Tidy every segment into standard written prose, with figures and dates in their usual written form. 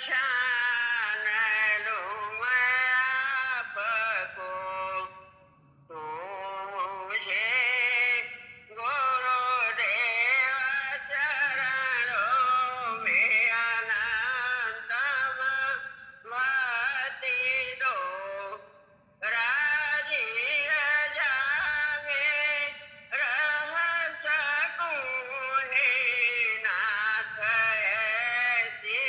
पहचान लूं मैं आपको, तू मुझे गुरुदेव चरणों में अनंतम भक्ति दो। राजीव जागे रह सकूं हे नाथ ऐसी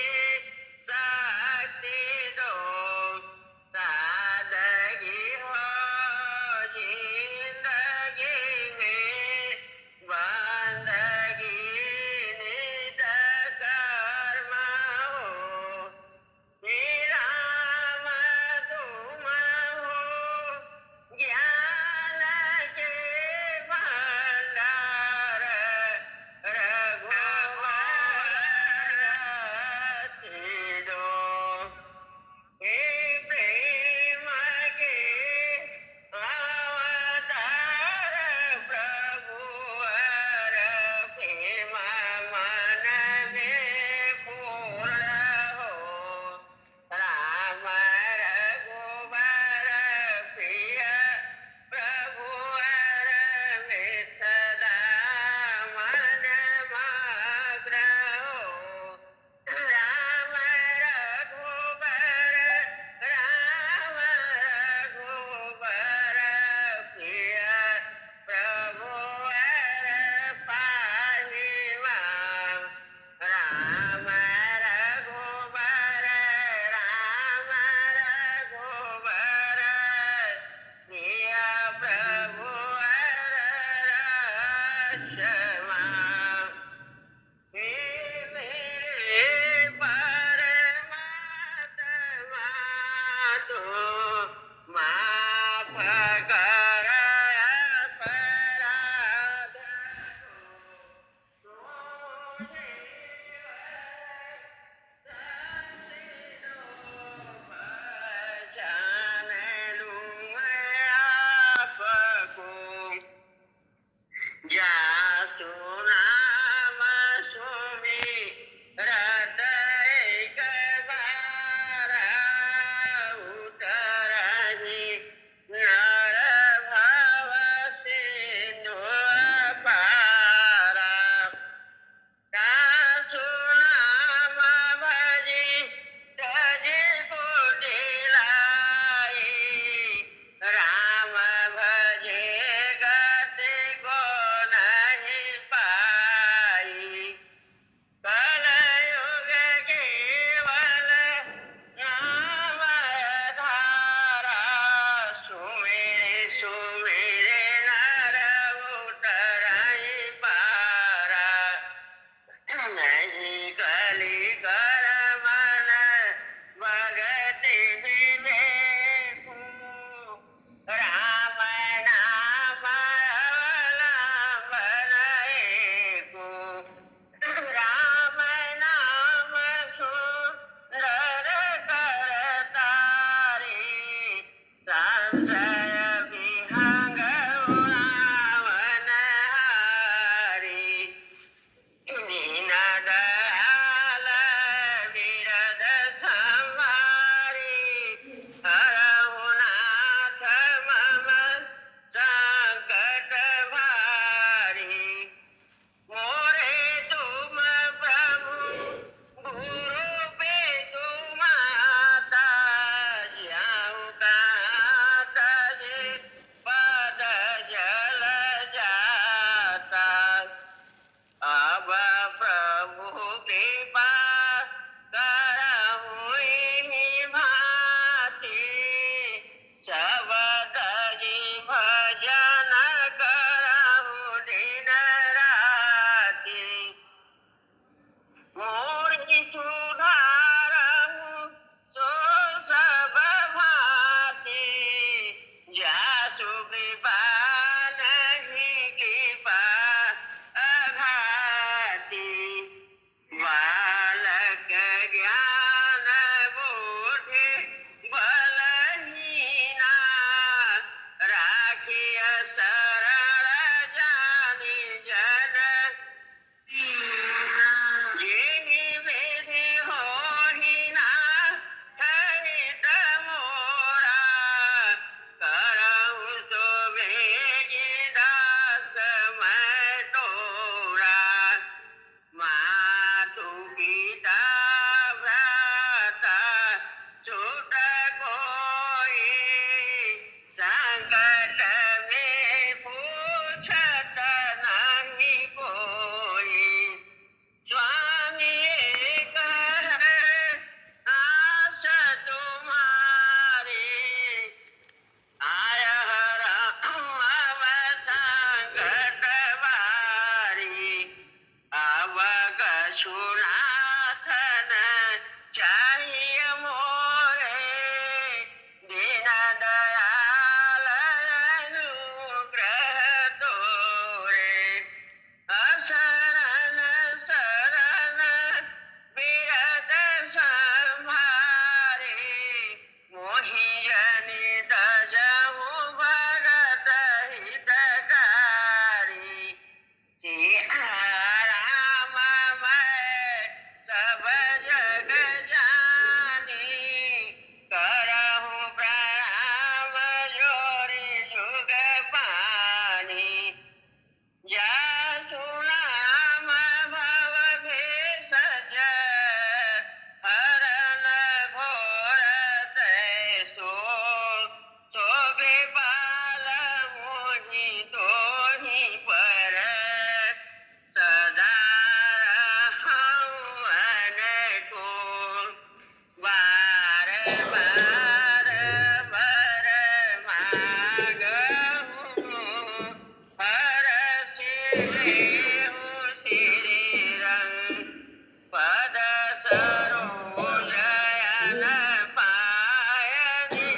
पायनी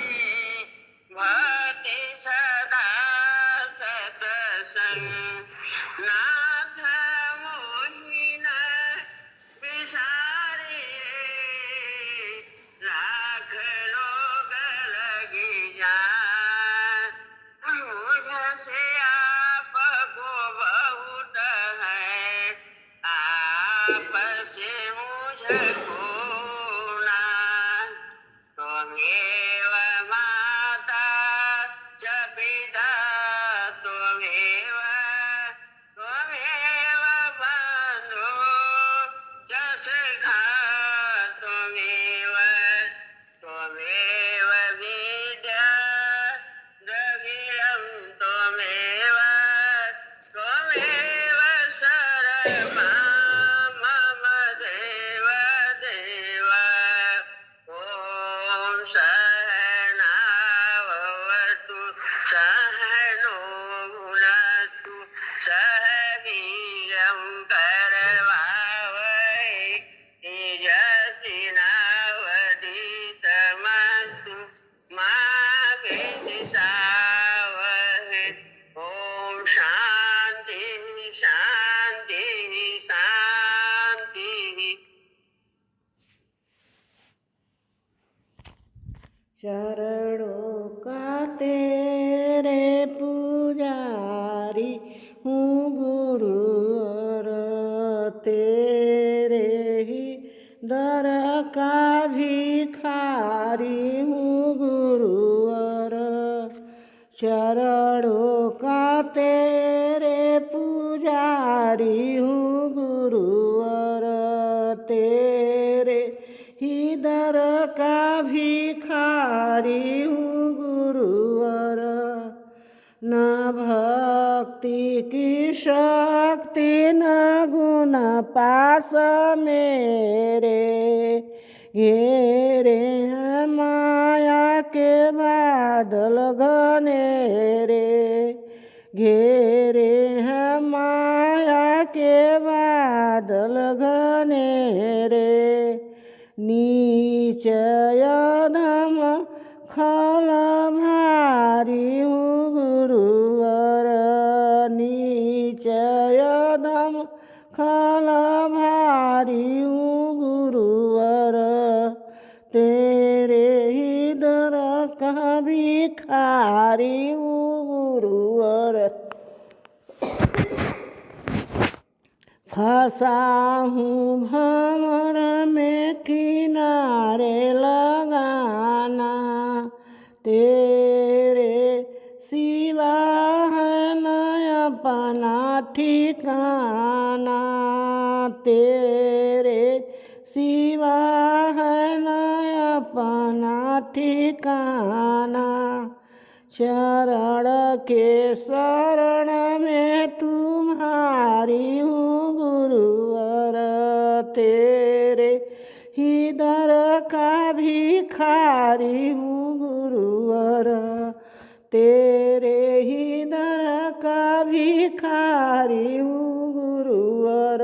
भक्ति सदा सत्संग नाथ मोहिन विसारी लाख लोग लगी जान मुझसे आपको बहुत है आपसे मुझको ना त्वमेव माता च पिता त्वमेव त्वमेव बन्धु च सखा त्वमेव त्वमेव विद्या द्रविणं त्वमेव त्वमेव सर्वं मम देव देव ॐ सहनावतु सहनो भुनक्तु सह वीर्यं करवावहै तेजस्विनावधीतमस्तु मा विद्विषावहै ॐ शान्ति शान्ति शान्तिः। चरणों का तेरे पुजारी हूँ गुरु और तेरे ही दर का भिखारी हूँ गुरु और चरणों का तेरे पुजारी हूँ गुरु और तेरे ही दर का भिखारी हूँ गुरुवर न भक्ति की शक्ति न गुण पास मेरे घेरे हैं माया के बादल घनेरे घेरे हैं माया के बादल घनेरे नीचय धम खल भारी हूँ गुरुवर नीचय धम खल भारी हूँ गुरुवर तेरे ही दर का भिखारी हूँ गुरुवर फंसा हूँ भंवर में किनारे लगाना तेरे सिवा है न अपना ठिकाना तेरे सिवा है न अपना ठिकाना शरण के शरण में तुम्हारी हूँ गुरुवर तेरे ही दर का भिखारी हूँ गुरुवर तेरे ही दर का भिखारी हूँ गुरुवर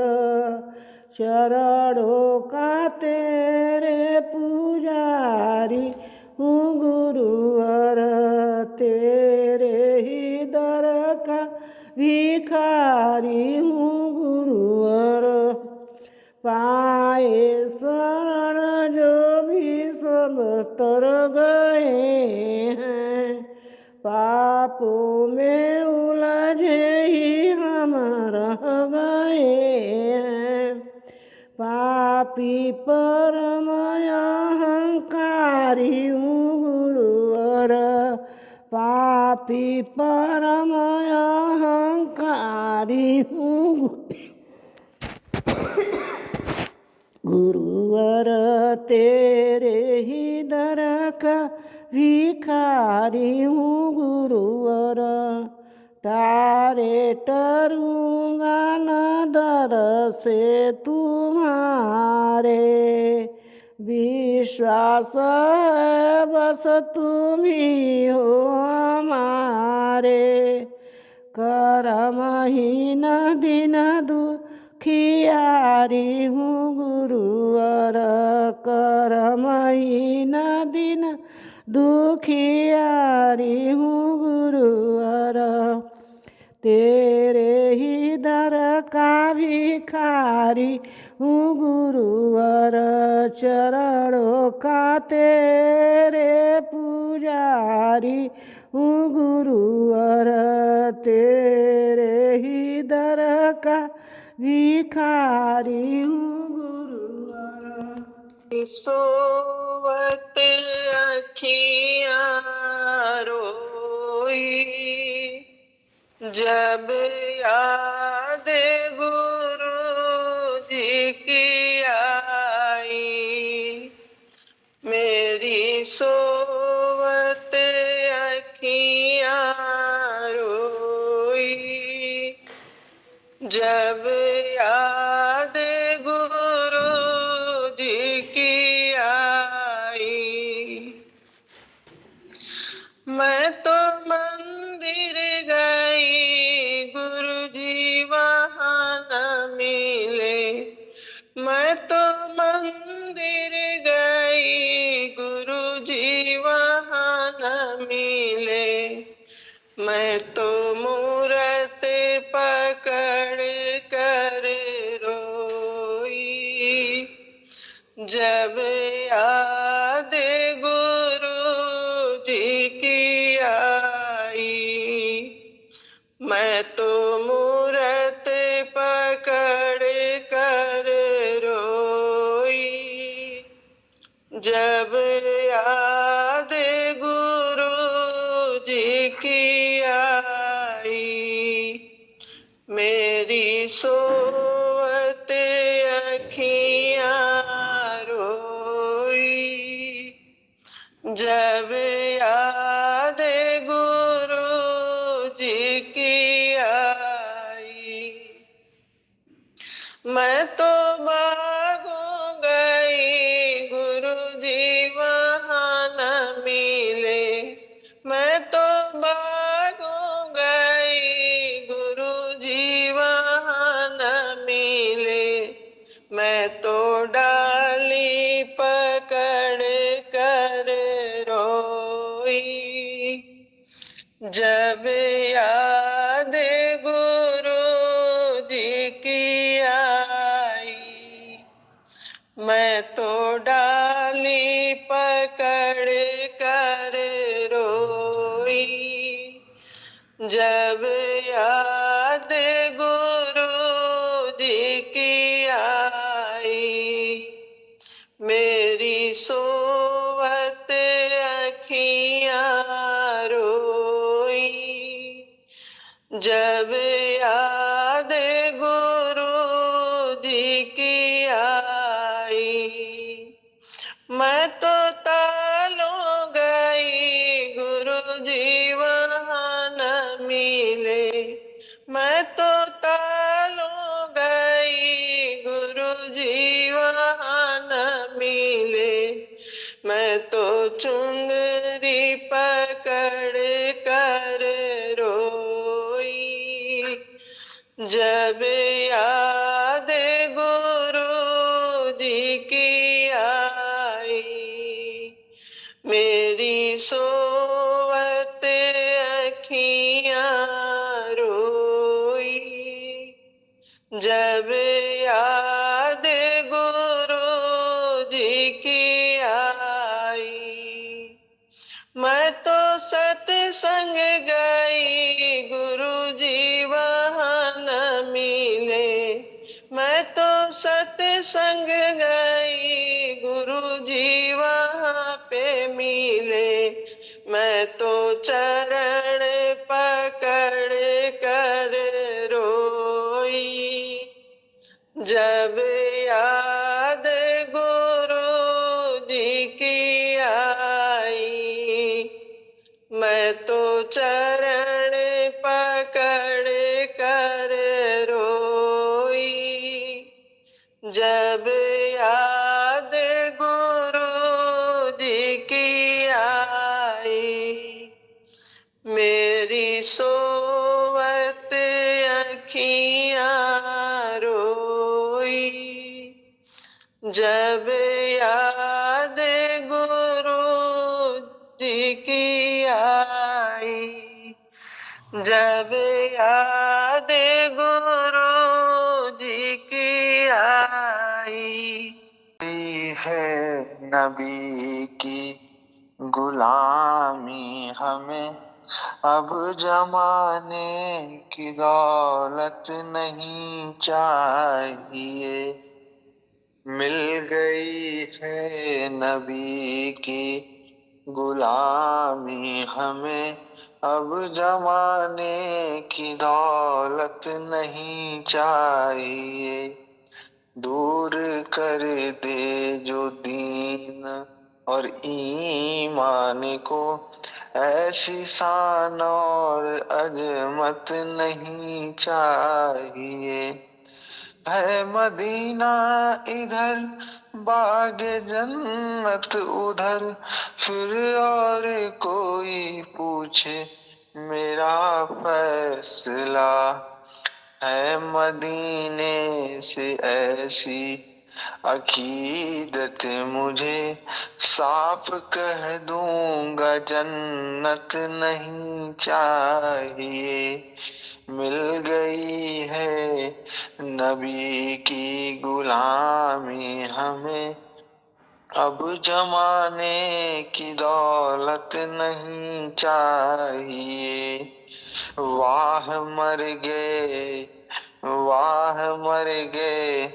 चरणों का तेरे पुजारी हूँ गुरुवर तेरे ही दर का भिखारी हूँ गुरुवर पाए शरण जो भी सब तर गए हैं पापों में उलझे ही हम रह गए हैं पापी परम अहंकारी हूँ गुरुवर पापी परम अहंकारी हूँ गुरुवर तेरे ही दर का भिखारी हूँ गुरुवर तारे टरूंगा न दर से तुम्हारे विश्वास है बस तुम ही हो हमारे करमहीन दिन दुखियारी हूँ गुरुवर करमहीन दुखियारी हूँ गुरुवर, तेरे ही दर का भिखारी हूँ गुरुवर, चरणों का तेरे पुजारी हूँ गुरुवर, तेरे ही दर का भिखारी हूँ गुरुवर। सोवत अखियाँ रोई, जब याद गुरु जी की आई, मेरी सोवत अखियाँ रोई, जब याद गुरु जी की आई। मैं तो मंदिर गई गुरु जी वहाँ न मिले, मैं तो मंदिर गई गुरु जी वहाँ न मिले, मैं तो मूरत पकड़ कर रोई, जब याद गुरु जी की आई। मैं तो मूरत पकड़ कर रोई, जब याद गुरु जी की आई। मेरी सोवत अखियाँ रोई, जब याद गुरु जी की आई। मैं तो भागों गई गुरु जी वहाँ न मिले, मैं तो भागों गई गुरु जी वहाँ न मिले, मैं तो डाली पकड़ कर रोई, जब याद गुरु जी की आई। मैं तो डाली पकड़ कर रोई, जब याद गुरु जी की आई। मेरी सोवत अखियाँ रोई, जब याद गुरु जी की आई। मैं तो तालों गई गुरु जी वहाँ न मिले, मैं तो तालों गई गुरु जी वहाँ न मिले, मैं तो चुंदरी पकड़ कर रोई, जब याद गुरु जी की आई। मेरी सोवत अखियाँ रोई, जब याद गुरु जी की आई। मैं तो सत्संग गई गुरु जी वहाँ न मिले, मैं तो सत्संग गई गुरु जी वहाँ पे मिले, मैं तो चरण पकड़ कर रोई, जब याद गुरु जी की आई। मैं तो चरण पकड़ कर रोई, जब याद गुरु जी की आई। मेरी सोवत अखियाँ रोई, जब याद गुरु जी की आई, जब याद गुरु जी की आई। है नबी की गुलामी हमें, अब जमाने की दौलत नहीं चाहिए। मिल गई है नबी की गुलामी हमें, अब जमाने की दौलत नहीं चाहिए। दूर कर दे जो दीन और ईमान को, ऐसी शान और अजमत नहीं चाहिए। है मदीना इधर, बागे जन्नत उधर, फिर और कोई पूछे मेरा फैसला। है मदीने से ऐसी अकीदत मुझे, साफ कह दूंगा जन्नत नहीं चाहिए। मिल गई है नबी की गुलामी हमें, अब जमाने की दौलत नहीं चाहिए। वाह मर गए, वाह मर गए,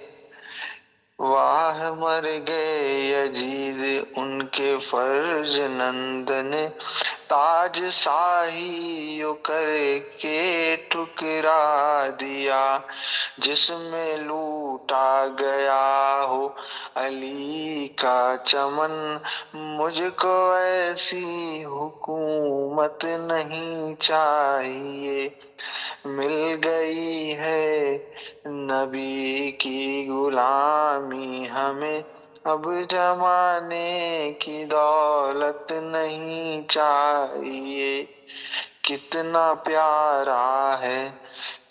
वाह मर गए यजीद उनके फर्ज नंदन, ताज शाही यो करके ठुकरा दिया। जिसमें लूटा गया हो अली का चमन, मुझको ऐसी हुकूमत नहीं चाहिए। मिल गई है नबी की गुलामी हमें, अब जमाने की दौलत नहीं चाहिए। कितना प्यारा है,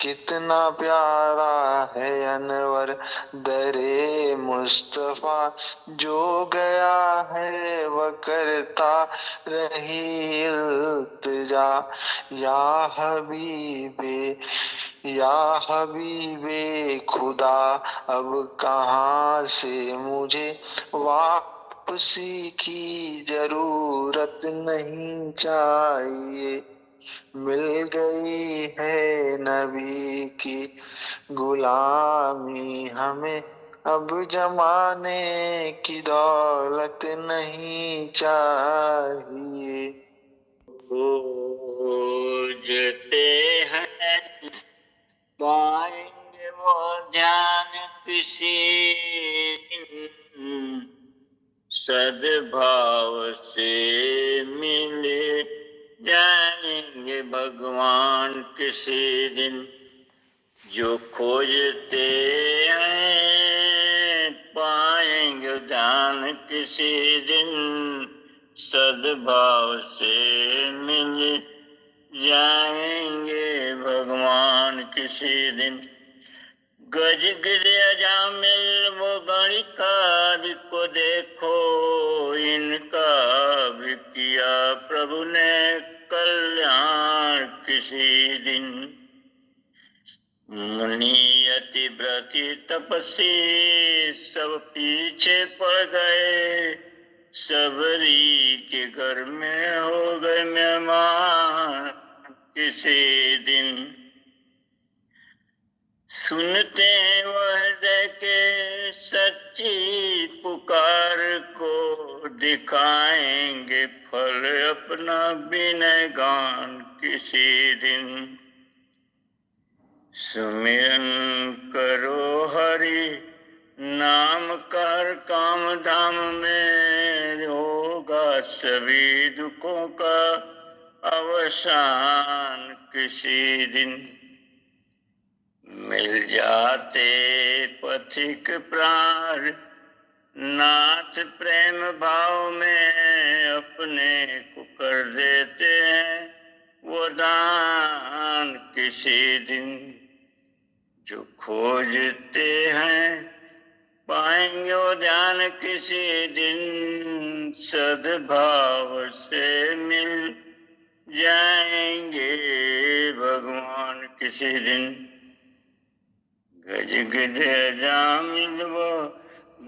कितना प्यारा है अनवर दरे मुस्तफा, जो गया है वह करता रही इल्तिजा। या हबीबे, या हबीबे खुदा, अब कहाँ से मुझे वापसी की जरूरत नहीं चाहिए। मिल गई है नबी की गुलामी हमें, अब जमाने की दौलत नहीं चाहिए। खोजते हैं पाएंगे वो ध्यान किसी दिन, सद्भाव से मिल जाएंगे भगवान किसी दिन। जो खोजते हैं पाएंगे ध्यान किसी दिन, सद्भाव से मिल जाएंगे भगवान किसी दिन। गज गिरे अजामिल वो गणिकाद को देखो, इनका भी किया प्रभु ने कल्याण किसी दिन। मुनि अति व्रति तपस्वी सब पीछे पड़ गए, सबरी के घर में हो गए मेहमान किसी दिन। सुनते हैं वह हृदय के सच्ची पुकार को, दिखाएंगे फल अपना विनय गान किसी दिन। सुमिरन करो हरि नाम कर, काम धाम में होगा सभी दुखों का अवसान किसी दिन। मिल जाते पथिक प्राण नाथ प्रेम भाव में, अपने को कर देते हैं वो दान किसी दिन। जो खोजते हैं पाएंगे वो ध्यान किसी दिन, सद्भाव से मिल जाएंगे भगवान किसी दिन। गज गज अजामिल वो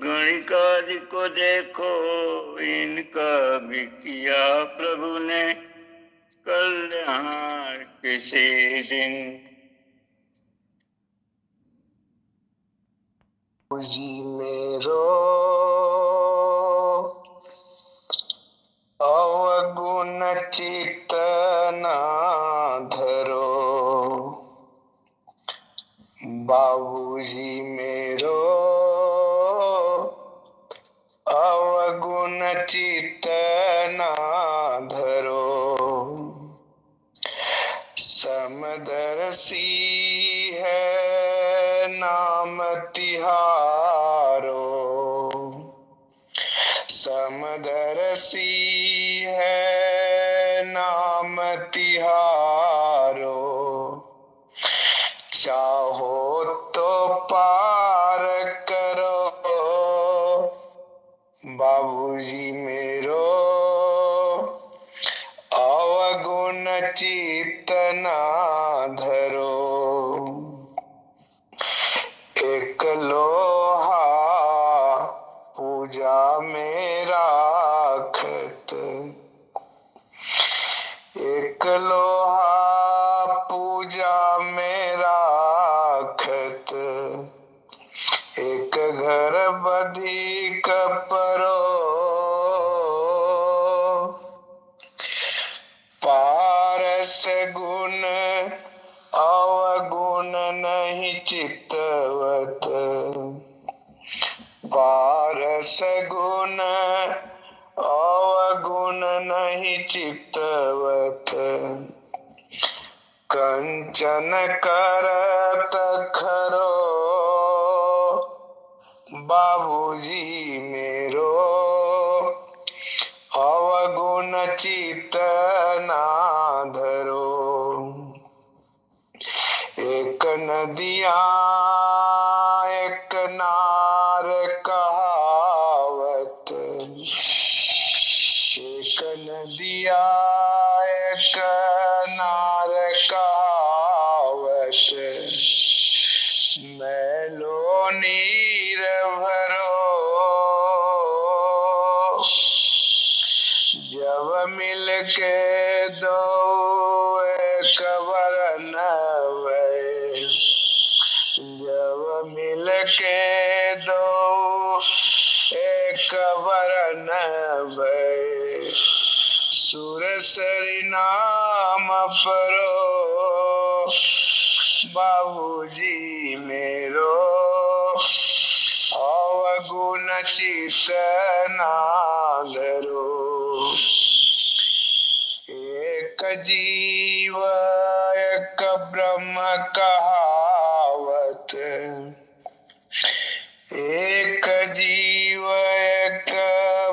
गणिकादि को देखो, इनका भी किया प्रभु ने कल्याण किसी दिन। जी मेरो अवगुण चित्त ना धरो, बाबूजी मेरो अवगुण चित्त ना धरो, समदर्शी है नाम तिहारो, समदर्शी है नाम तिहारो, चाहो तो पार करो, बाबूजी मेरो अवगुण चित्त ना धरो। एक लोहा पूजा में राखत, एक लोहा पूजा में राखत, एक घर बधिक परो, पारस गुण अवगुण नहीं चितवत, पारस गुण अवगुण नहीं चितवत, कंचन करत खरो, बाबूजी मेरो अवगुण चित्त ना धरो। एक नदिया एक नार कहावत, एक नदिया एक नार कहावत, मैलो नीर भरो, जब मिल के दो एक वरन भय, जब मिल के दो एक वरन भय, सुरसरी नाम परो, बाबूजी मेरो अवगुण चित्त ना धरो। एक जीव एक ब्रह्म कहावत, एक जीव एक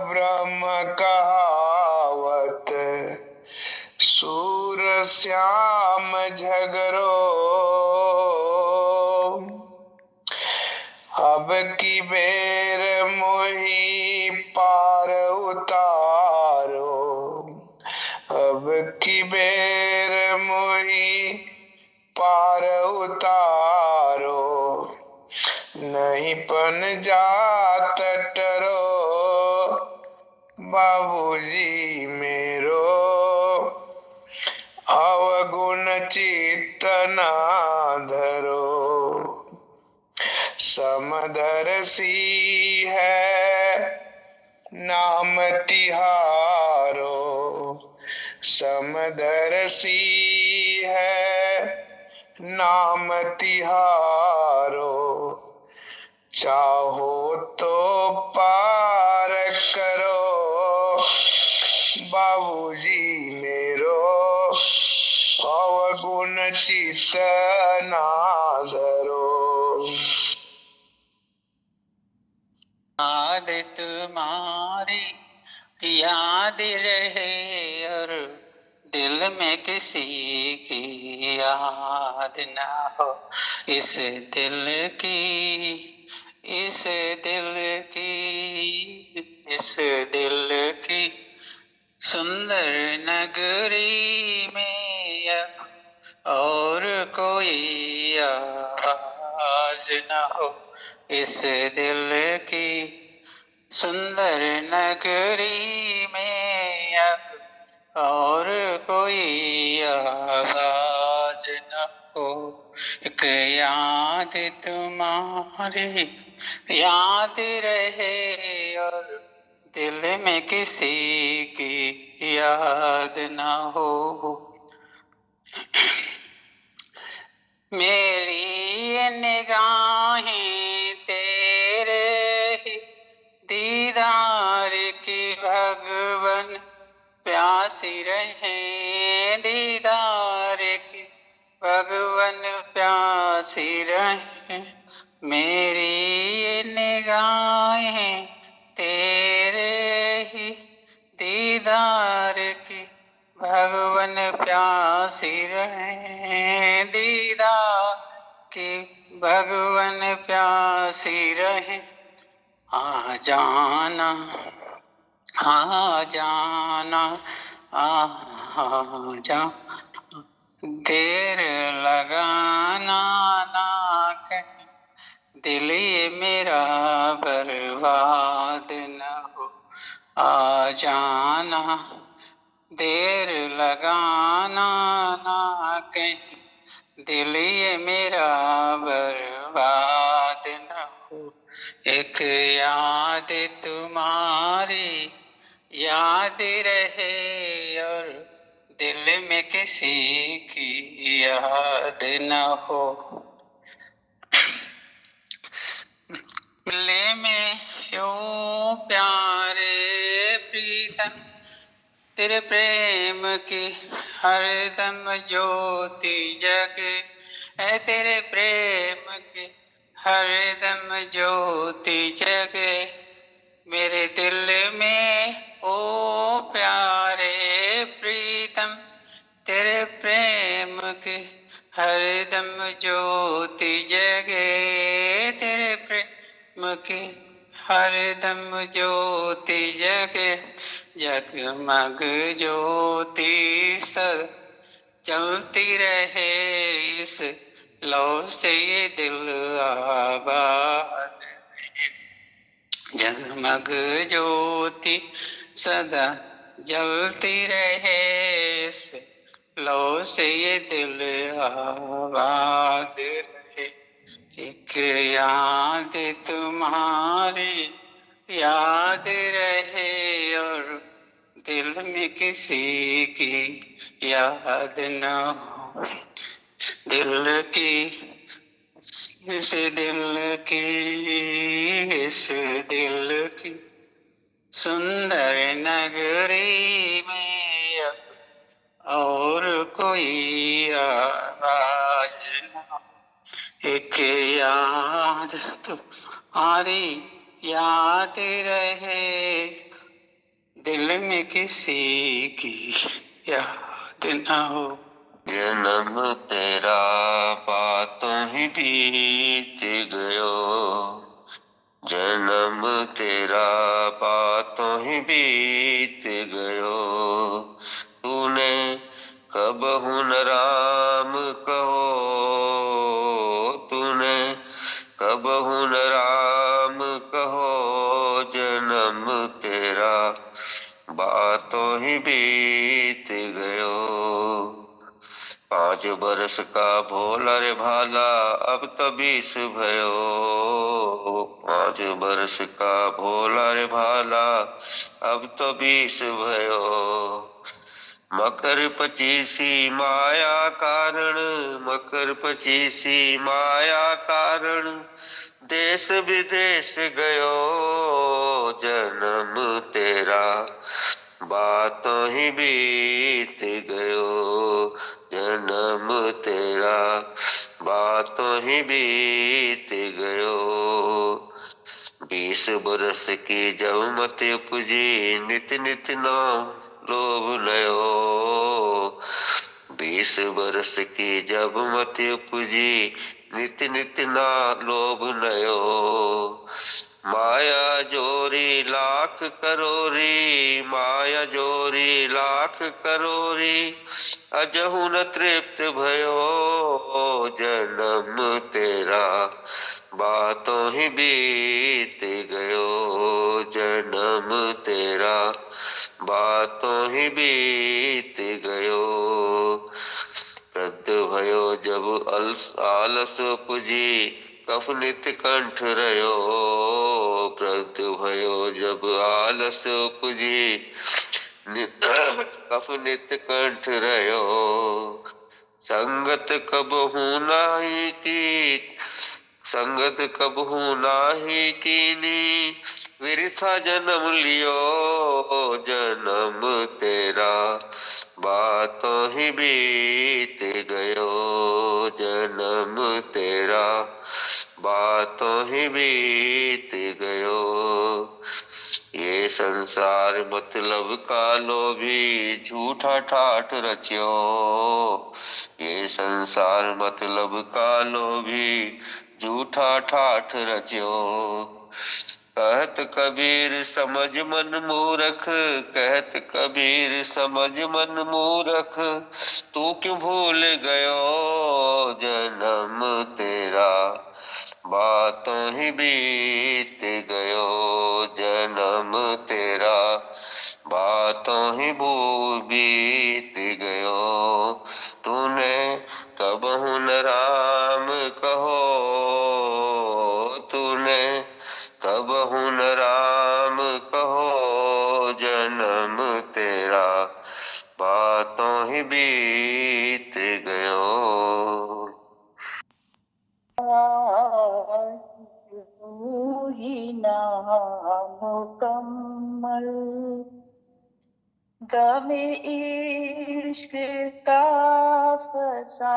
ब्रह्म कहावत, सूर श्याम झगरो, अब की बेर मोही पार उतारो, अब की बेर मोही पार उतारो, नहीं पन जात टरो, बाबूजी मेरो अवगुण चित्त ना धरो। समदर्शी है नाम तिहारो, समदर्शी है नाम तिहारो, चाहो तो पार करो, बाबूजी मेरो अवगुण चित्त ना धरो। याद तुम्हारी याद रहे और दिल में किसी की याद ना हो, इस दिल की इस दिल की सुंदर नगरी में अब और कोई आवाज न हो। इस दिल की सुंदर नगरी में अब और कोई आवाज न हो। एक याद तुम्हारी याद रहे और दिल में किसी की याद न हो। मेरी निगाहें तेरे ही दीदार की भगवन प्यासी रहे। दीदार की भगवन प्यासी रहे। मेरी निगाहें तेरे ही दीदार की भगवन प्यासी रहे। दीदार की भगवन प्यासी रहे। आ जाना आ जाना आ जा। देर लगाना ना कहीं दिल ये मेरा बर्बाद न हो। आ जाना देर लगाना ना कहीं दिल ये मेरा बर्बाद न हो। एक याद तुम्हारी याद रहे और दिल में किसी की याद न हो। मिले में यो प्यारे प्रीतम तेरे प्रेम की हरदम ज्योति जगे। है तेरे प्रेम की हरदम ज्योति जगे। मेरे दिल में ओ प्यारे प्रीतम तेरे प्रेम की हरदम ज्योति जगे। तेरे प्रेम की हरदम ज्योति जगे। जगमग ज्योति सदा जलती रहे। इस लौ से ये दिल आबाद रहे। जगमग ज्योति सदा जलती रहे। इस लौ से ये दिल आबाद रहे। एक याद तुम्हारी याद रहे और दिल में किसी की याद न हो। दिल की इस दिल की सुंदर नगरी में अब और कोई आवाज न हो। एक याद तुम्हारी याद रहे दिल में किसी की याद न हो। जन्म तेरा बातों ही बीत गयो। जन्म तेरा बातों ही बीत गयो। तूने कब हुन राम कहो। तूने कब हुन राम कहो। जन्म तेरा बातों ही बीत गयो। 5 बरस का भोला रे भाला अब तो 20 भयो। 5 बरस का भोला रे भाला अब तो 20 भयो। मकर 25 माया कारण। मकर 25 माया कारण देश विदेश गयो। जन्म तेरा बातों ही बीत गयो। जन्म तेरा बातों ही बीत गयो। 20 बरस की जब मत उपजी नित नित नाम लोभ नयो। 20 बरस की जब मत उपजी नित नित ना लोभ नयो। माया जोरी लाख करोरी, माया जोरी लाख करोरी, अजहु न तृप्त भयो जन्म तेरा, बातों ही बीत गयो जन्म तेरा, बातों ही बीत गयो। वृद्ध भयो जब आलस पुजी, कफ नित कंठ रयो। वृद्ध भयो जब आलस पुजी, कफ नित कंठ रयो। संगत कबहू नाही की, संगत कबहू नाही कीनी, विरथा जन्म लियो जन्म तेरा, बातों ही बीत गयो जन्म तेरा, बातों ही बीत गयो। ये संसार मतलब का लोभी, झूठा ठाठ रचियो। ये संसार मतलब का लोभी, झूठा ठाठ रचियो। कहत कबीर समझ मन मूरख, कहत कबीर समझ मन मूरख, तू क्यों भूल गयो जन्म तेरा, बातों ही बीत गयो जन्म तेरा, बातों ही बीत गयो। तूने कबहू न राम कहो, तूने कबहू न राम कहो जन्म तेरा, बातों ही बीत गयो। ही नाम मुकम्मल, गमे इश्क का फसाना,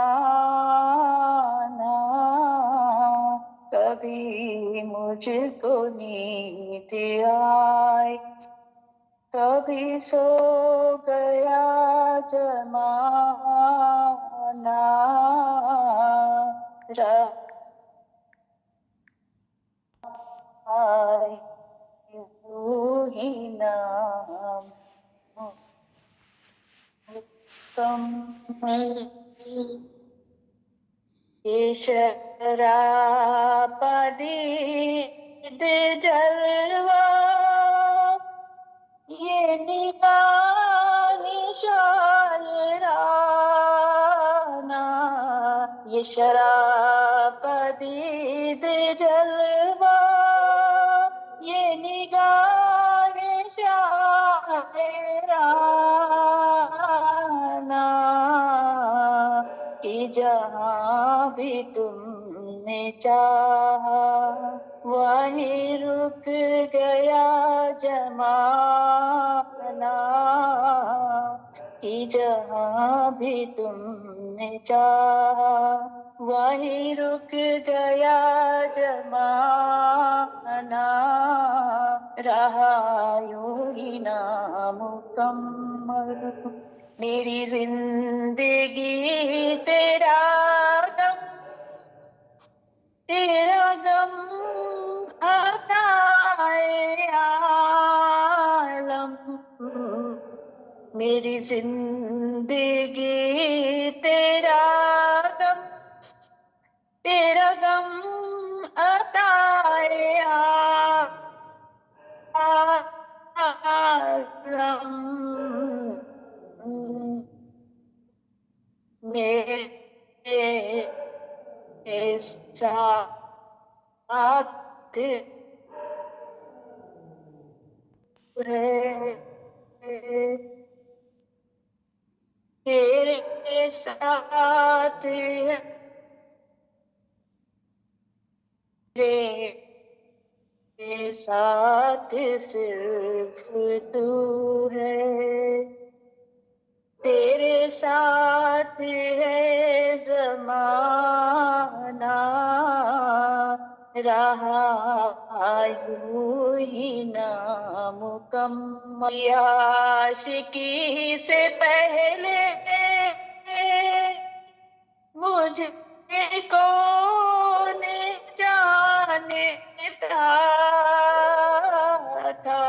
कभी मुझको नींद आए, कभी सो गया जमाना, ही नाम मुकम्मल। ये शराब दीद जलवा, ये निगाह शायराना, ये शराब दीद जलवा, ये निगाह शायराना, कि जहाँ भी तुमने चाहा वहीं रुक गया जमाना, कि जहाँ भी तुमने चाहा वहीं रुक गया जमाना, रहा यूं ही नामुकम्मल। मेरी जिंदगी तेरा गम, तेरा गम अताए आलम। मेरी जिंदगी तेरा गम, तेरा गम अताए आलम। मेरे साथ है, तेरे साथ है, तेरे साथ सिर्फ तू है, तेरे साथ है ज़माना, रहा यूं ही नामुकम्मल। आशिकी से पहले मुझको था,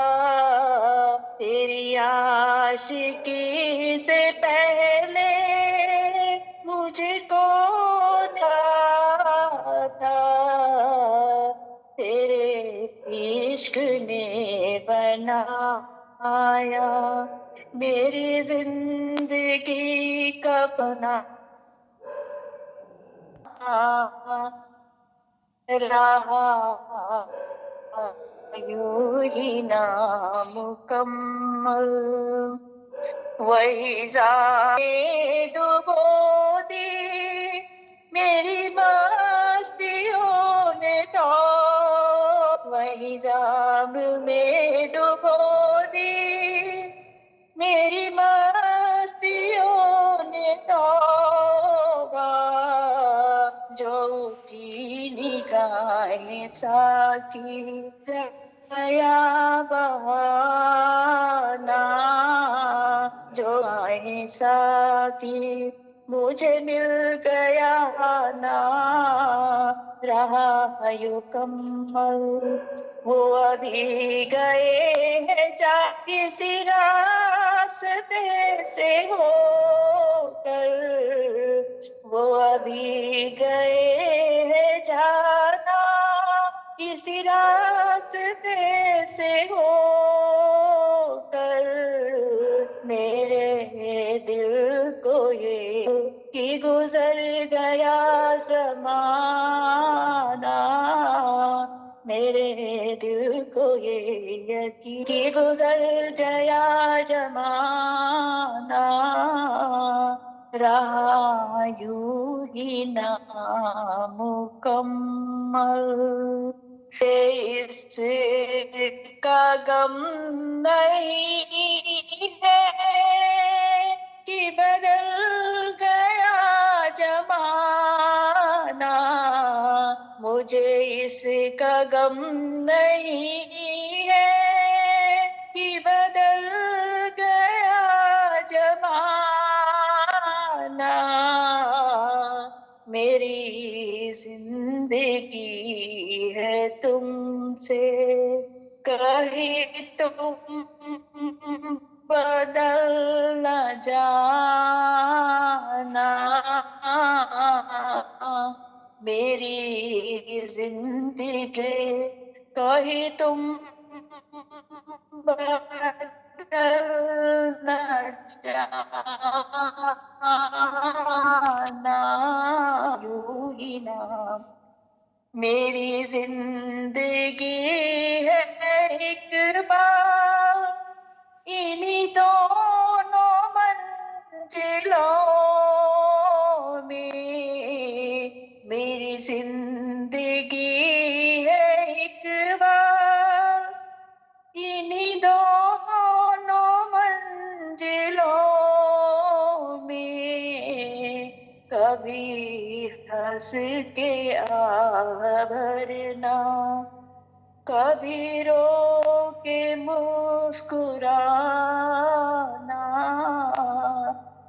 तेरी आशिकी से पहले मुझको था, तेरे इश्क ने बनाया मेरी जिंदगी का अपना रहा यूं ही नामुकम्मल। वही जाने डुबो दी मेरी मस्तियों ने तो, वही जाग में डुबो दी मेरी मस्तियों ने तो, जो उठी निगाहें साकी गया बहाना, जो आए साकी मुझे मिल गया ना, रहा यूं कम्मल। वो अभी गए हैं जा किसी रास्ते से होकर, वो अभी गए हैं जाना किसी रास्ते से होकर, मेरे दिल को ये कि गुजर गया ज़माना, मेरे दिल को ये यकीन कि गुजर गया ज़माना, रहा यूं ही नामुकम्मल। इसका गम नहीं है कि बदल गया जमाना, मुझे इसका गम नहीं है कि बदल गया जमाना, मेरी जिंदगी है तुमसे कहीं तुम बदल न जाना, मेरी जिंदगी कहीं तुम बदल न जाना, यूं ही ना मेरी जिंदगी है एक बार इन्हीं दोनों मंजिलों में, मेरी जिंदगी है एक बार इन्हीं दोनों मंजिलों में, कभी हंस के आह भरना, कभी रो के मुस्कुराना,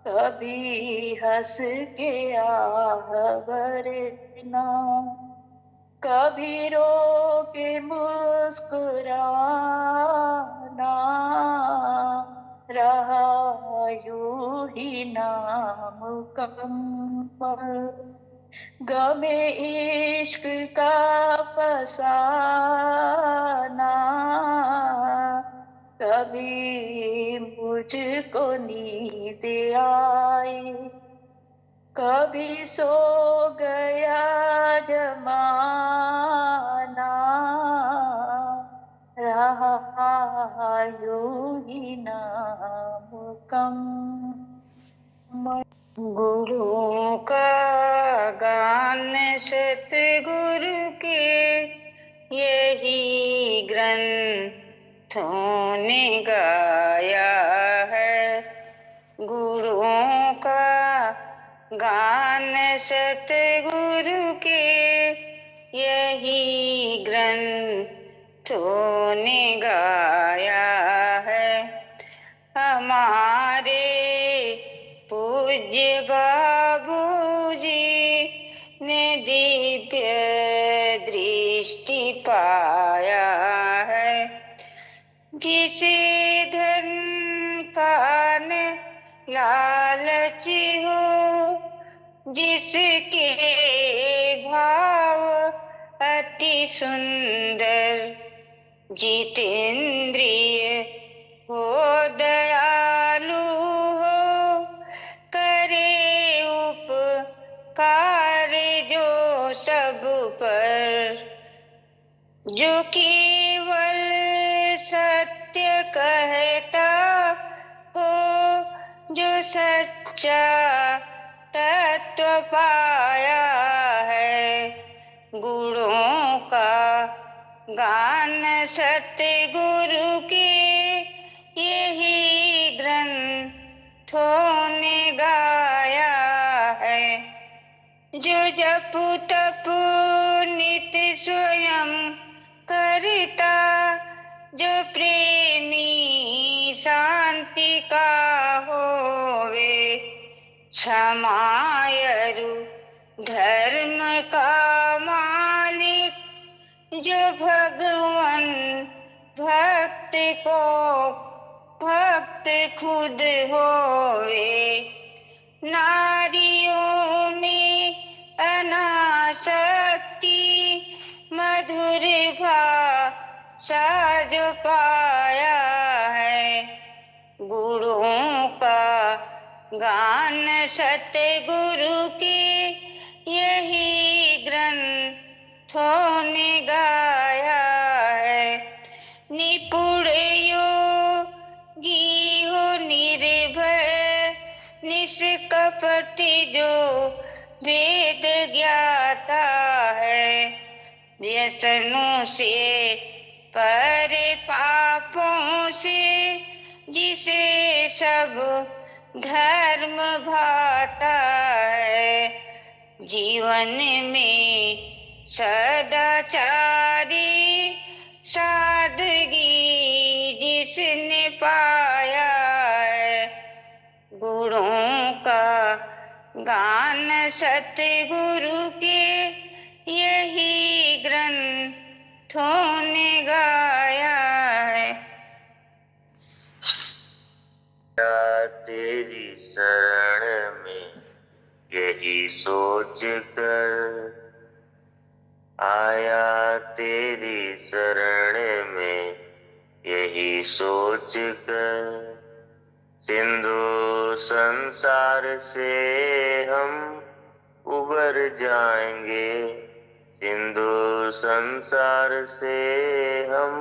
कभी हंस के आह भरना, कभी रो के मुस्कुराना, रहा यूं ही नामुकम्मल। गमे इश्क का फसाना, कभी मुझको नींद आई, कभी सो गया जमाना, रहा यूं ही नामुकम्मल। गुरुओं का गान सतगुरु के यही ग्रंथों ने गाया है, गुरुओं का गान सतगुरु के यही ग्रंथों ने गाया है, हमारे पूज्य बाबूजी ने दिव्य दृष्टि पाया लालची हो जिसके भाव अति सुंदर, जितेंद्रिय हो दयालु हो, करे उपकार जो सब पर, जो केवल सत्य कहता हो, जो सच्चा तत्व पाया है। गुणों का गान सतगुरु के यही ग्रंथों ने गाया है। जो जप तप नित्य स्वयं करता, जो प्रेमी शांति का होवे, क्षमायरु धर्म का मालिक, जो भगवन भक्त को भक्त खुद होवे। नारियों में अनासक्ति, मधुर भाषा जो पाया है। गुरुओं का गान सतगुरु के यही ग्रंथों ने गाया है। निपुण योगी हो निर्भय, निष्कपट जो वेद ज्ञाता है। व्यसनों से परे पापों से जिसे सब धर्म भाता है। जीवन में सदाचारी सादगी जिसने पाया है। गुणों का गान सतगुरु के यही ग्रंथों ने गाया है। तेरी शरण में यही सोच कर आया, तेरी शरण में यही सोच कर, सिंधु संसार से हम उबर जाएंगे, सिंधु संसार से हम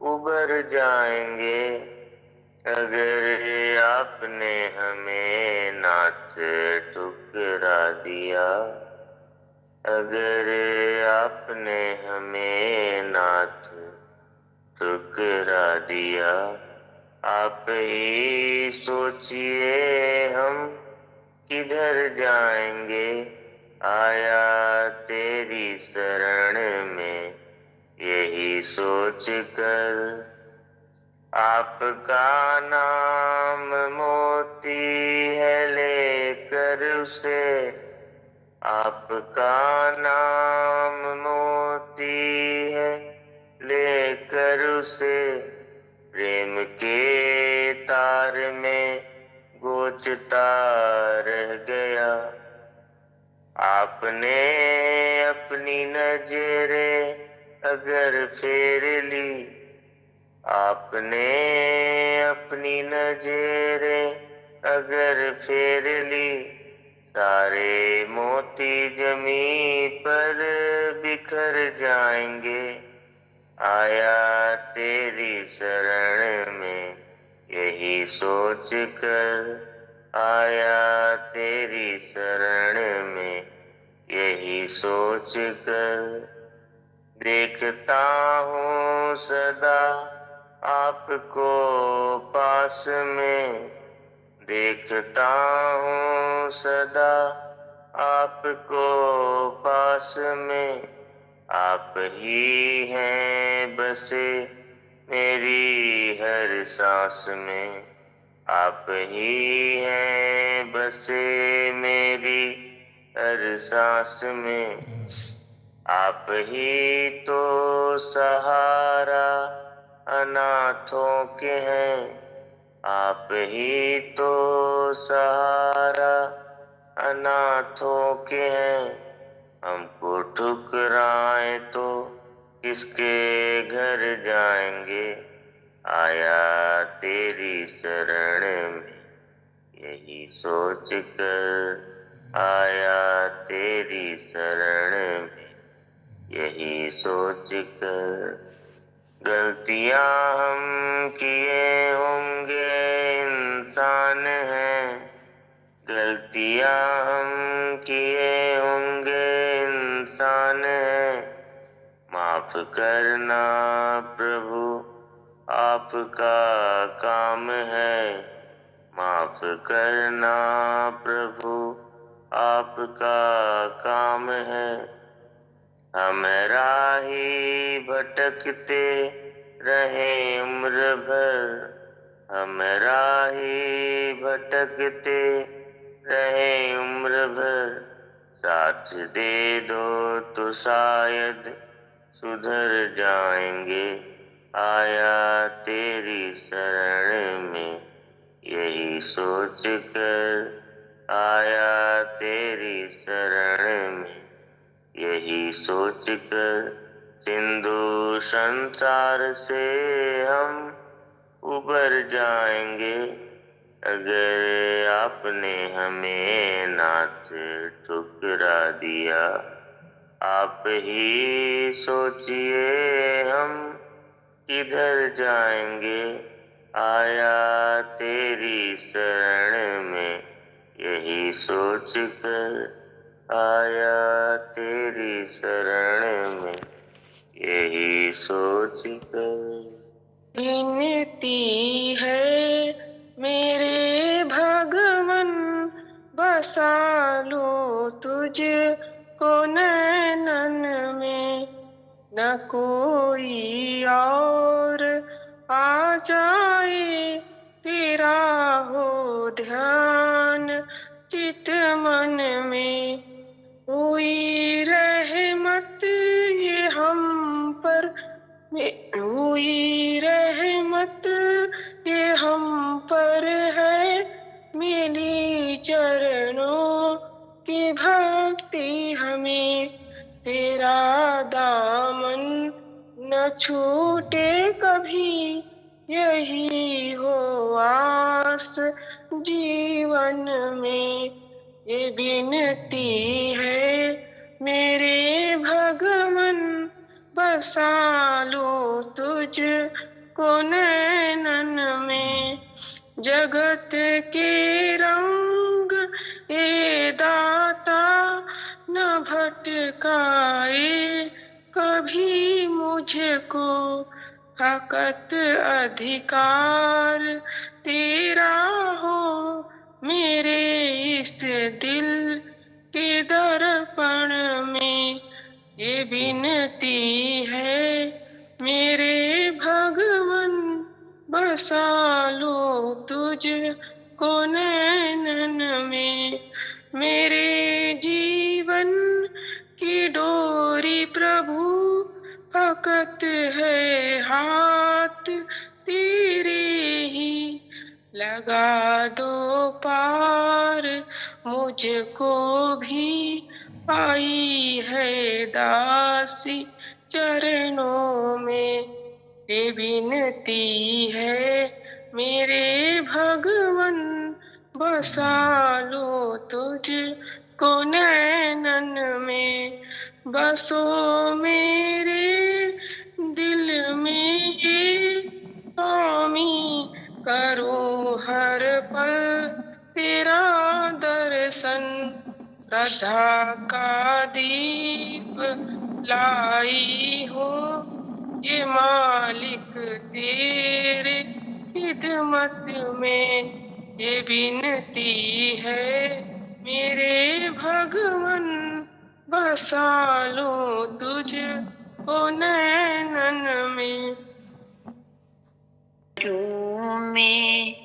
उबर जाएंगे। अगर आपने हमें नाथ ठुकरा दिया, अगर आपने हमें नाथ ठुकरा दिया, आप ही सोचिए हम किधर जाएंगे। आया तेरी शरण में यही सोच कर, आपका नाम मोती है लेकर उसे, आपका नाम मोती है लेकर उसे, प्रेम के तार में गोचता रह गया। आपने अपनी नजरें अगर फेर ली, आपने अपनी नजरें अगर फेर ली, सारे मोती जमी पर बिखर जाएंगे। आया तेरी शरण में यही सोच कर, आया तेरी शरण में यही सोच कर, देखता हूँ सदा आपको पास में, देखता हूँ सदा आपको पास में, आप ही हैं बसे मेरी हर सांस में, आप ही हैं बसे मेरी हर सांस में। आप ही तो सहारा अनाथों के हैं, आप ही तो सहारा अनाथों के हैं। हमको ठुकराए तो किसके घर जाएंगे। आया तेरी शरण में यही सोच कर, आया तेरी शरण में यही सोच कर। गलतियां हम किए होंगे, इंसान हैं। गलतियां हम किए होंगे, इंसान हैं। माफ करना प्रभु आपका काम है। माफ करना प्रभु आपका काम है। हम राही भटकते रहे उम्र भर। हम राही भटकते रहे उम्र भर। साथ दे दो तो शायद सुधर जाएंगे। आया तेरी शरण में यही सोच कर, आया तेरी शरण में यही सोच कर। सिंधु संसार से हम उबर जाएंगे, अगर आपने हमें नाथ ठुकरा दिया। आप ही सोचिए हम किधर जाएंगे। आया तेरी शरण में यही सोच कर, आया तेरी शरण में यही सोच कर। विनती है मेरे भगवन, बसा लो तुझको नैनन में। न कोई और आ जाए, तेरा हो ध्यान चित मन में। हुई रहमत ये हम पर, हुई रहमत ये हम पर है। मिली चरणों की भक्ति हमें, तेरा दामन न छूटे कभी। यही हो आस जीवन में। ये विनती है मेरे भगवन, बसा लो तुझको नैनन में। जगत के रंग ये दाता न भटकाए कभी मुझको। फकत अधिकार तेरा हो मेरे इस दिल के दर्पण में। ये विनती है मेरे भगवन, बसा लो तुझको नैनन में। मेरे जीवन की डोरी प्रभु फकत है हाथ तेरे ही। लगा दो पार मुझको भी, आई है दासी चरणों में। ये विनती है मेरे भगवन, बसा लो तुझको नैनन में। बसो मेरे दिल में ये स्वामी, करूं हर पल तेरा दर्शन। श्रद्धा का दीप लाई हो ये मालिक तेरे खिदमत में। ये विनती है मेरे भगवन, बसा लो तुझको नैनन में। में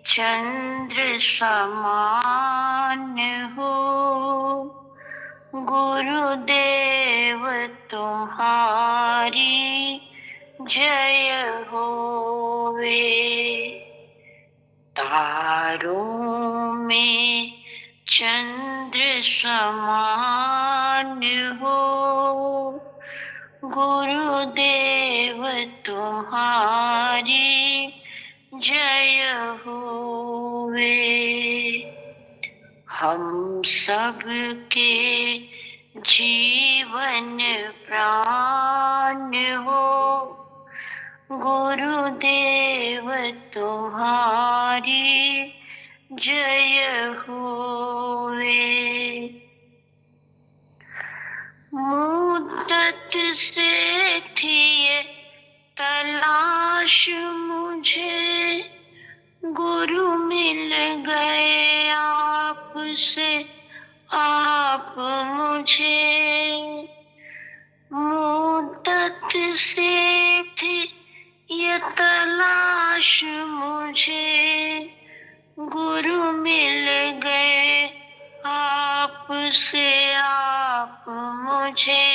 चंद्र समान हो, गुरुदेव तुम्हारी जय होवे। तारों में चंद्र समान हो, गुरुदेव तुम्हारी जय होवे। हम सबके जीवन प्राण हो, गुरुदेव तुम्हारी जय होवे। मुद्दत से थी ये तलाश मुझे, गुरु मिल गए आपसे आप मुझे। मुद्दत से थी ये तलाश मुझे, गुरु मिल गए आपसे आप मुझे।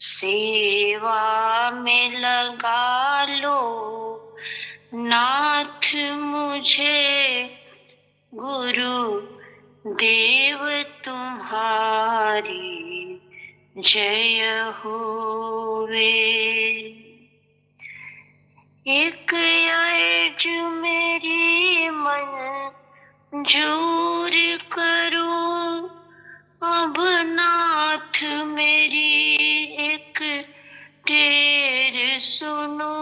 सेवा में लगा लो नाथ मुझे, गुरु देव तुम्हारी जय होवे। एक अर्ज मेरी मंजूर करो, अब नाथ मेरी एक टेर सुनो।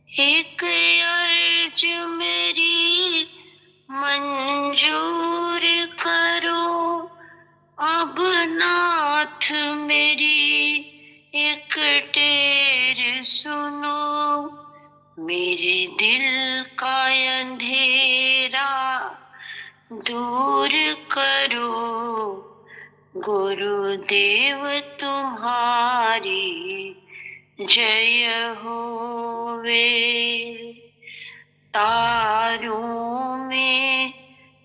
एक अर्ज मेरी मंजूर करो, अब नाथ मेरी एक टेर सुनो। मेरे दिल का अंधेरा दूर करो, गुरुदेव तुम्हारी जय होवे। तारों में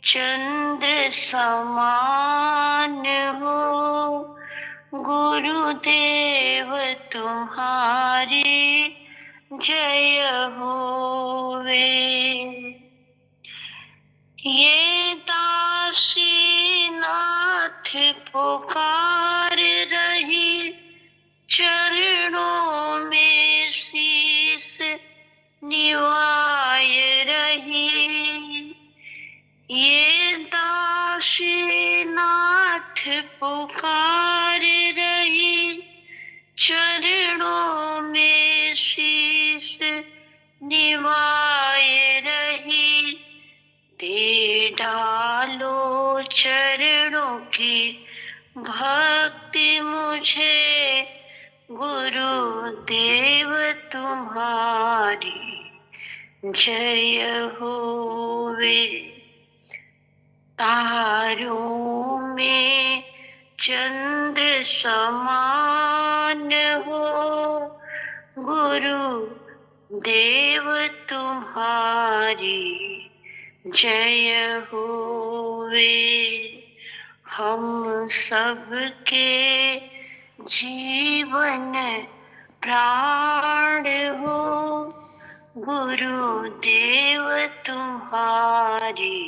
चंद्र समान हो, गुरुदेव तुम्हारी जय होवे। ये दासी नाथ पुकार रही, चरणों में शीस निवाय रही। ये दासी नाथ पुकार रही, चरणों में शीस निवाय रही। दे डालो चरणों की भक्ति मुझे, गुरुदेव तुम्हारी जय होवे। तारों में चंद्र समान हो, गुरुदेव तुम्हारी जय होवे। हम सबके जीवन प्राण हो, गुरुदेव तुम्हारी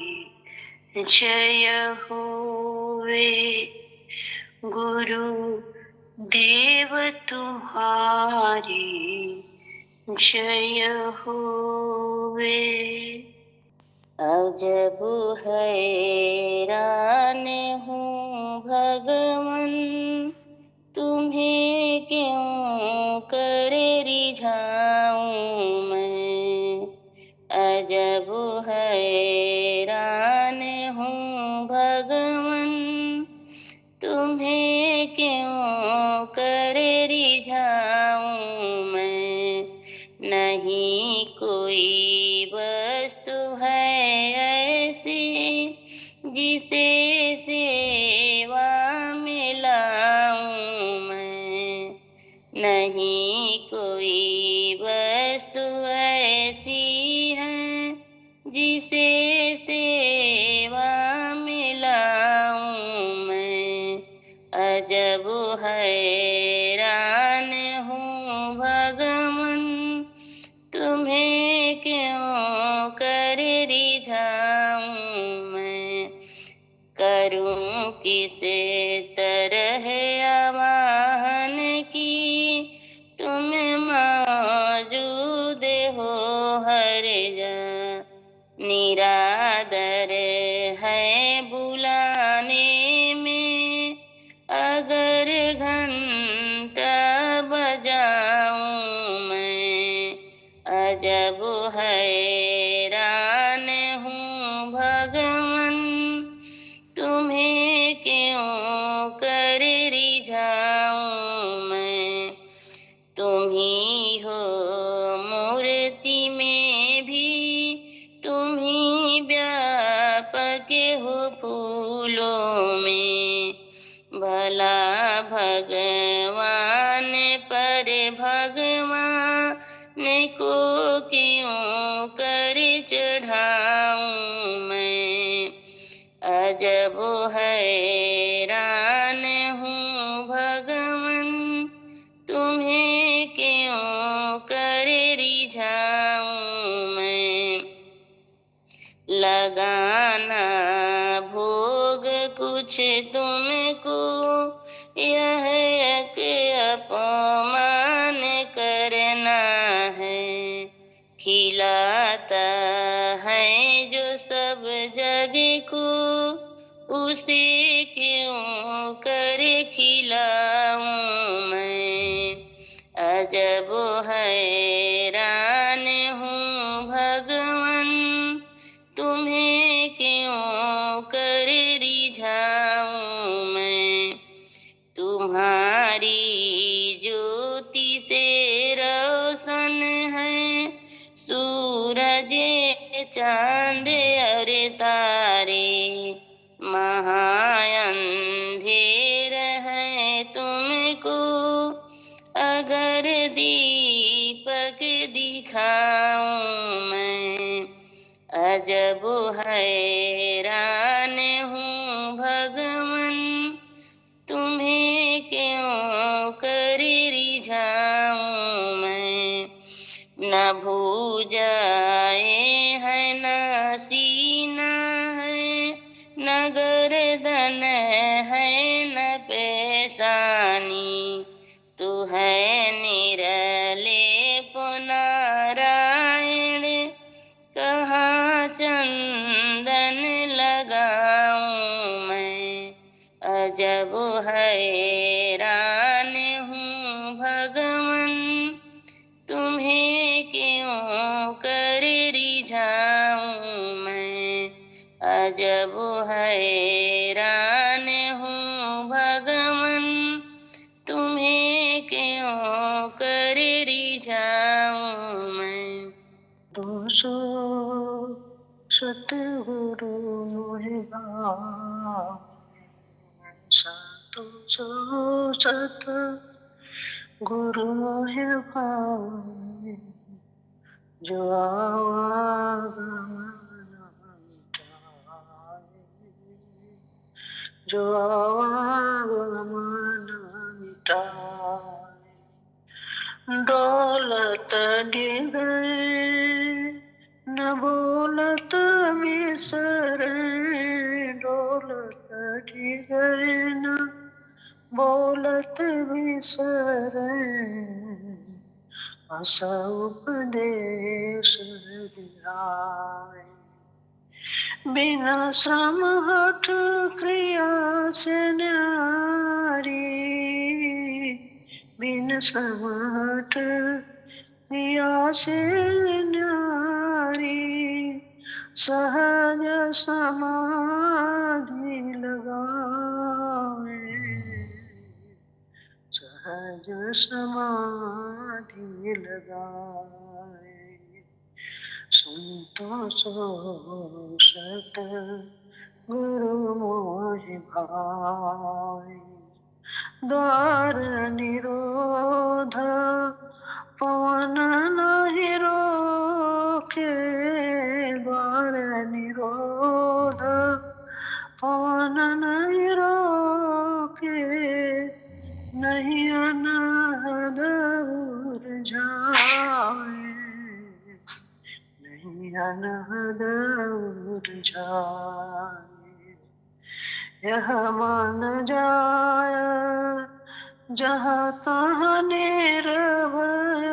जय होवे। गुरुदेव तुम्हारी जय होवे। अजब हैरान हूँ भगवन, तुम्हें क्यों कर रिझाऊं मैं। अजब हैरान हूँ भगवन, तुम्हें क्यों कर रिझाऊं मैं। नहीं कोई वस्तु है ऐसी जिसे सेवा में लाऊं मैं। नहीं कोई वस्तु ऐसी है जिसे सेवा में लाऊं मैं। अजब हैरान हूँ भगवन, तुम्हें क्यों रिझाऊं मैं। करूं किस तरह आवाहन की, तुम मौजूद हो हर जगह। निरादर है बुलाने में, अगर घंटा बजाऊं मैं। अजब हैरान हूँ भगवन, तुम्हें क्यों कर रिझाऊं मैं। तुम ही हो मूर्ति में भी, तुम ही व्यापक हो फूलों में। भला भगवान पर भगवान को क्यों कर चढ़ाऊं मैं। अजब हैरान हूँ भगवन, तुम्हें क्यों कर रिझाऊं मैं। लगाना भोग कुछ तुमको, यह एक अपमान करना है। खिलाता है जो सब जग को, उसे क्यों कर खिलाऊं मैं। अजब हैरान हूँ भगवन, तुम्हें क्यों कर रिझाऊं मैं। तुम्हारी ज्योति से रोशन है सूरज चांद और तारे। महाअंधेर है तुमको, अगर दीपक दिखाऊं मैं। अजब हैरान हूँ भगवन, तुम्हें क्यों कर रिझाऊं मैं। न भुजाएं है न सीना है, न गर्दन है न पेशानी। तू है निरलेप नारायण, कहाँ चंदन लगाऊं मैं। अजब हैरान हूँ भगवन, तुम्हें क्यों कर रिझाऊं मैं। अजब हैरान हूँ भगवन, तुम्हें क्यों कर रिझाऊं मैं। दोषो सतगुरु मोहि भाव, दोषो सत गुरु मोहि भाव। जो आवागमन मिटाए, जो आवागमन मिटाए। दौलत गिर गए न बोलत बिसरे, दौलत गिर गए न बोलत बिसरे। असा उपदेश दिलाए, बिना श्रम हठ क्रिया से न्यारी। बिन श्रम हठ क्रिया से न्यारी। सहज समाधि लगाए, सहज समाधि लगाए। संतोषो सत गुरु मोहि भाई। द्वार निरोध पवन नहीं रोके, द्वार निरोध पवन नहीं रोके। नहीं अनाद उर जाए, नहीं अनाद दौड़ जाए। यह मान जाय जहाँ तहाँ निर्भय,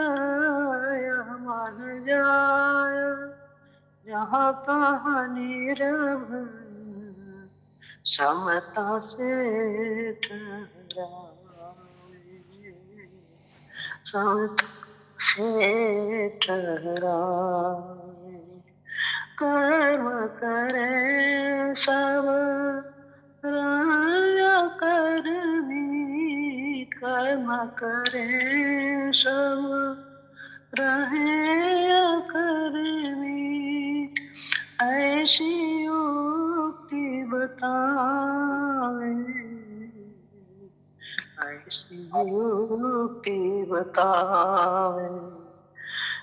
यह मान जाय जहाँ तहाँ निर्भय, समता से ठहराए, समता से ठहराए। कर्म करे सब राया करनी, कर्म करे सब रहे करनी, ऐसी युक्ति बताए, ऐसी युक्ति बताए।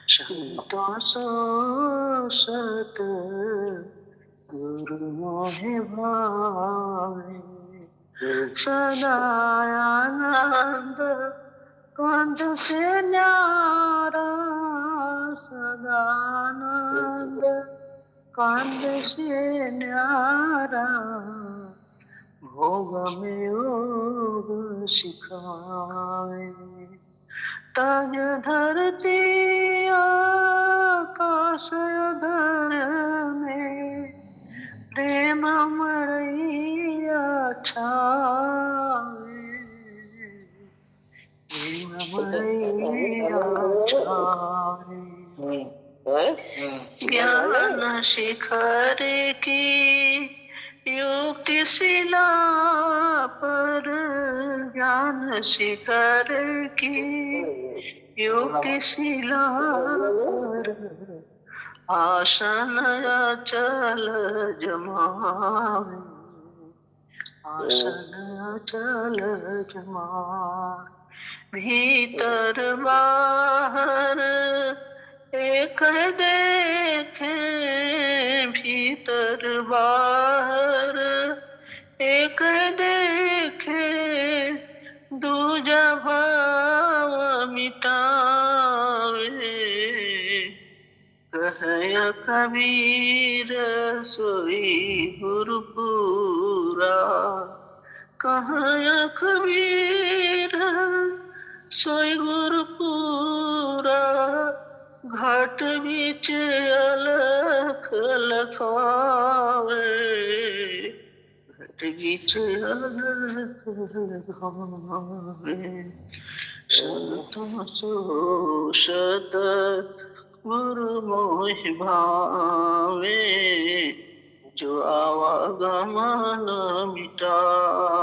संतों सो सत गुरु मोहे भावे, सदा आनंद कंठ से न्यारा, सदा आनंद कंठ से न्यारा, भोग में योग सिखाए। तज धरती आकाश धर में, प्रेम मरैया छावे, प्रेम मरैया छावे। ज्ञान शिखर की युक्ति शिला पर, ज्ञान शिखर की युक्ति शिला पर, आसन अचल जमावे, आसन अचल जमावे। भीतर बाहर एक देखे, भीतर बाहर एक देखे, दूजा भाव मिटावे। कहे कबीर सोई गुरुपुरा, कहे कबीर सोई गुरुपुरा, घाट बीच अलख लखावे, घाट बीच अलख लखावे। संतों सो सत गुरु मोहि भावे, जो आवागमन मिटावे।